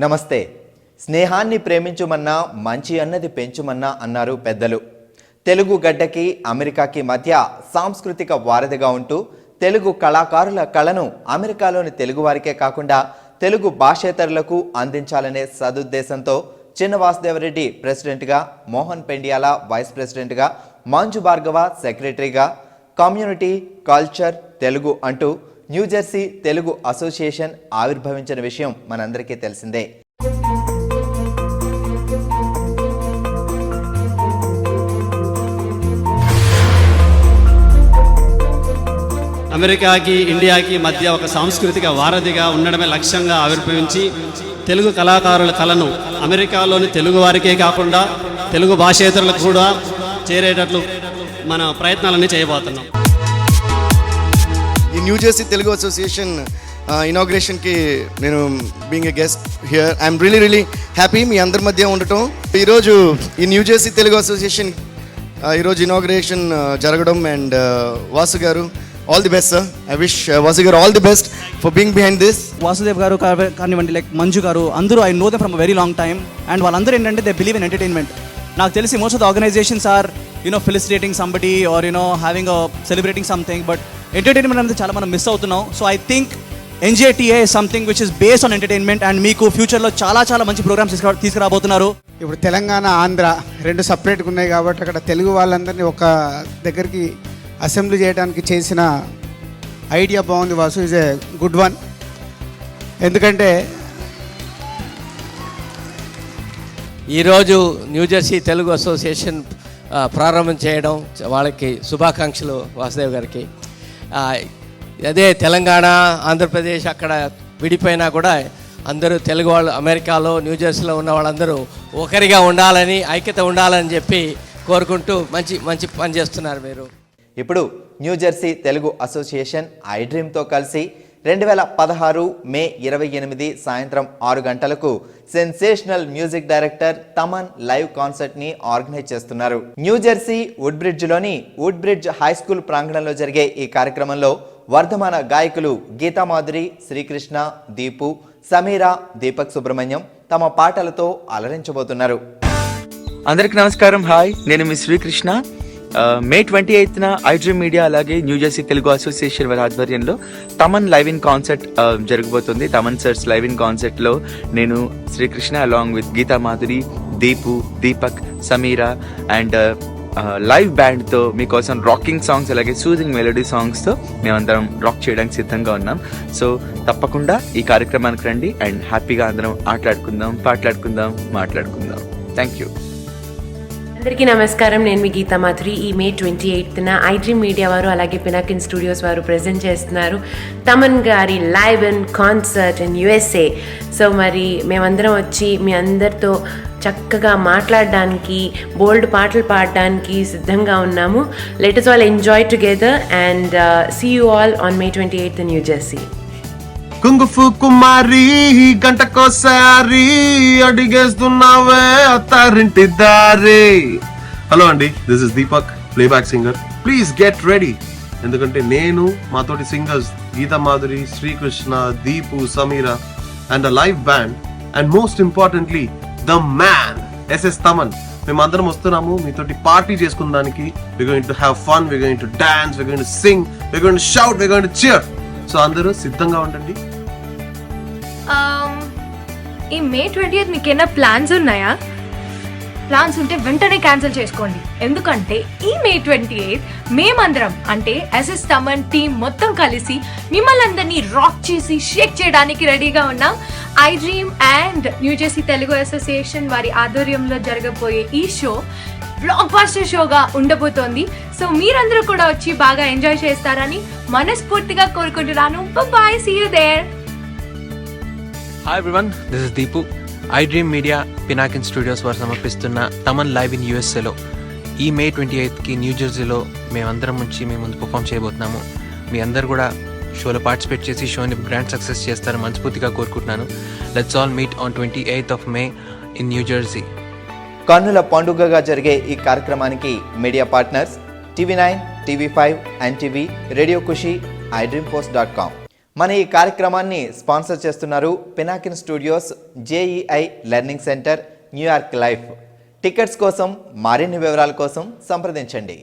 నమస్తే. స్నేహాన్ని ప్రేమించుమన్నా మంచి అన్నది పెంచుమన్నా అన్నారు పెద్దలు. తెలుగు గడ్డకి అమెరికాకి మధ్య సాంస్కృతిక వారధిగా ఉంటూ తెలుగు కళాకారుల కళను అమెరికాలోని తెలుగు వారికే కాకుండా తెలుగు భాషేతరులకు అందించాలనే సదుద్దేశంతో చిన్న వాసుదేవరెడ్డి ప్రెసిడెంట్గా, మోహన్ పెండియాల వైస్ ప్రెసిడెంట్గా, మంజు భార్గవ సెక్రటరీగా కమ్యూనిటీ కల్చర్ తెలుగు అంటూ న్యూజెర్సీ తెలుగు అసోసియేషన్ ఆవిర్భవించిన విషయం మనందరికీ తెలిసిందే. అమెరికాకి ఇండియాకి మధ్య ఒక సాంస్కృతిక వారధిగా ఉండడమే లక్ష్యంగా ఆవిర్భవించి తెలుగు కళాకారుల కళను అమెరికాలోని తెలుగు వారికే కాకుండా తెలుగు భాషేతరులకు కూడా చేరేటట్లు మన ప్రయత్నాలన్నీ చేయబోతున్నాం. ఈ న్యూజెర్సీ తెలుగు అసోసియేషన్ ఇనాగ్రేషన్కి నేను being a guest here I'm really happy మీ అందరి మధ్య ఉండటం. ఈరోజు ఈ న్యూజెర్సీ తెలుగు అసోసియేషన్ ఈరోజు ఇనాగ్రేషన్ జరగడం and Vasu garu all the best sir. I wish Vasu garu all the best for being behind this. Vasudev garu కానివ్వండి, లైక్ మంజు గారు, అందరూ I know them from very long time and వాళ్ళందరూ ఏంటంటే దే బిలీవ్ ఇన్ ఎంటర్టైన్మెంట్. నాకు తెలిసి most of the organisations are felicitating somebody are having celebrating something, but entertainment అనేది చాలా మనం miss అవుతున్నాం. So I think NJTA is something which is based on entertainment and మీకు ఫ్యూచర్లో చాలా మంచి ప్రోగ్రామ్స్ తీసుకురాబోతున్నారు. ఇప్పుడు తెలంగాణ, ఆంధ్ర రెండు సపరేట్గా ఉన్నాయి కాబట్టి అక్కడ తెలుగు వాళ్ళందరినీ ఒక దగ్గరికి అసెంబ్లీ చేయడానికి చేసిన ఐడియా బాగుంది Vasu. Is a good one. ఎందుకంటే ఈరోజు న్యూజెర్సీ తెలుగు అసోసియేషన్ ప్రారంభం చేయడం వాళ్ళకి శుభాకాంక్షలు వాసుదేవ్ గారికి. అదే తెలంగాణ, ఆంధ్రప్రదేశ్ అక్కడ విడిపోయినా కూడా అందరూ తెలుగు వాళ్ళు అమెరికాలో, న్యూజెర్సీలో ఉన్న వాళ్ళందరూ ఒకరిగా ఉండాలని, ఐక్యత ఉండాలని చెప్పి కోరుకుంటూ మంచి పని చేస్తున్నారు మీరు. ఇప్పుడు న్యూజెర్సీ తెలుగు అసోసియేషన్ ఐడ్రీమ్తో కలిసి 2016 మే 28 సాయంత్రం 6 గంటలకు sensational music director Thaman live కాన్సర్ట్ని ఆర్గనైజ్ చేస్తున్నారు. న్యూజెర్సీ వుడ్బ్రిడ్జ్లోని వుడ్బ్రిడ్జ్ హై స్కూల్ ప్రాంగణంలో జరిగే ఈ కార్యక్రమంలో వర్ధమాన గాయకులు గీతామాధురి, శ్రీకృష్ణ, దీపు, సమీరా, దీపక్ సుబ్రహ్మణ్యం తమ పాటలతో అలరించబోతున్నారు. అందరికి నమస్కారం. హాయ్, నేను మీ శ్రీకృష్ణ. మే 28న ఐడ్రీమ్ మీడియా అలాగే న్యూజెర్సీ తెలుగు అసోసియేషన్ వారి ఆధ్వర్యంలో తమన్ లైవ్ ఇన్ కాన్సర్ట్ జరగబోతుంది. తమన్ సర్స్ లైవ్ ఇన్ కాన్సర్ట్లో నేను Srikrishna along with Geetha Madhuri, Deepu, Deepak, Sameera and live బ్యాండ్తో మీకోసం రాకింగ్ సాంగ్స్ అలాగే సూదింగ్ మెలోడీ సాంగ్స్తో మేమందరం రాక్ చేయడానికి సిద్ధంగా ఉన్నాం. సో తప్పకుండా ఈ కార్యక్రమానికి రండి అండ్ హ్యాపీగా అందరం ఆటలాడుకుందాం, పాటలాడుకుందాం, మాట్లాడుకుందాం. Thank you. అందరికీ నమస్కారం. నేను మీ గీతా మాధురి. ఈ మే 28న ఐడ్రీమ్ మీడియా వారు అలాగే పినాకిన్ స్టూడియోస్ వారు ప్రెజెంట్ చేస్తున్నారు తమన్ గారి live in concert in USA. So మరి మేమందరం వచ్చి మీ అందరితో చక్కగా మాట్లాడడానికి, బోల్డ్ పాటలు పాడడానికి సిద్ధంగా ఉన్నాము. Let us all enjoy together and see you all on May 28th in New Jersey. Kung fu కుమారి గంటకోసారి అడిగేస్తున్నావే అత్తారింటి దారి. హలో అండి, this is Deepak, playback singer. Please get ready, ఎందుకంటే నేను మాతోటి singers Geetha Madhuri, Srikrishna, Deepu, Sameera and live band and most importantly the man SS Thaman మేమందరం వస్తున్నాము మీతోటి పార్టీ చేసుకున్నానికి. we're going to have fun, we're going to dance, we're going to sing, we're going to shout, we're going to cheer. So అందరూ సిద్ధంగా ఉండండి. ఈ మే 20th మీకు ఏమైనా ప్లాన్స్ ఉన్నాయా? ప్లాన్స్ ఉంటే వెంటనే క్యాన్సిల్ చేసుకోండి. ఎందుకంటే ఈ మే 28 మేమందరం అంటే SS తమన్ టీం మొత్తం కలిసి మిమ్మల్ని అందరినీ రాక్ చేసి షేక్ చేయడానికి రెడీగా ఉన్నాం. IDream and New Jersey Telugu association వారి ఆధ్వర్యంలో జరగబోయే ఈ షో బ్లాక్ బస్టర్ షోగా ఉండబోతోంది. సో మీరందరూ కూడా వచ్చి బాగా ఎంజాయ్ చేస్తారని మనస్ఫూర్తిగా కోరుకుంటున్నాను. Bye, see you there. Hi everyone, this is Deepu. IDream media, Pinakin studios వారు సమర్పిస్తున్న తమన్ లైవ్ ఇన్ USAలో ఈ మే 28కి న్యూజెర్సీలో మేమందరం నుంచి మీ ముందు పర్ఫామ్ చేయబోతున్నాము. మీ అందరు కూడా షోలో పార్టిసిపేట్ చేసి షోని గ్రాండ్ సక్సెస్ చేస్తారని మనస్ఫూర్తిగా కోరుకుంటున్నాను. Let's all meet on 28th of May in New Jersey. కన్నుల పండుగగా జరిగే ఈ కార్యక్రమానికి media partners TV9, TV5, NTV, radio Khushi, idreampost.com. మన ఈ కార్యక్రమాన్ని స్పాన్సర్ చేస్తున్నారు Pinakin studios, JEI learning centre, New York life. Tickets కోసం మరిన్ని వివరాల కోసం సంప్రదించండి.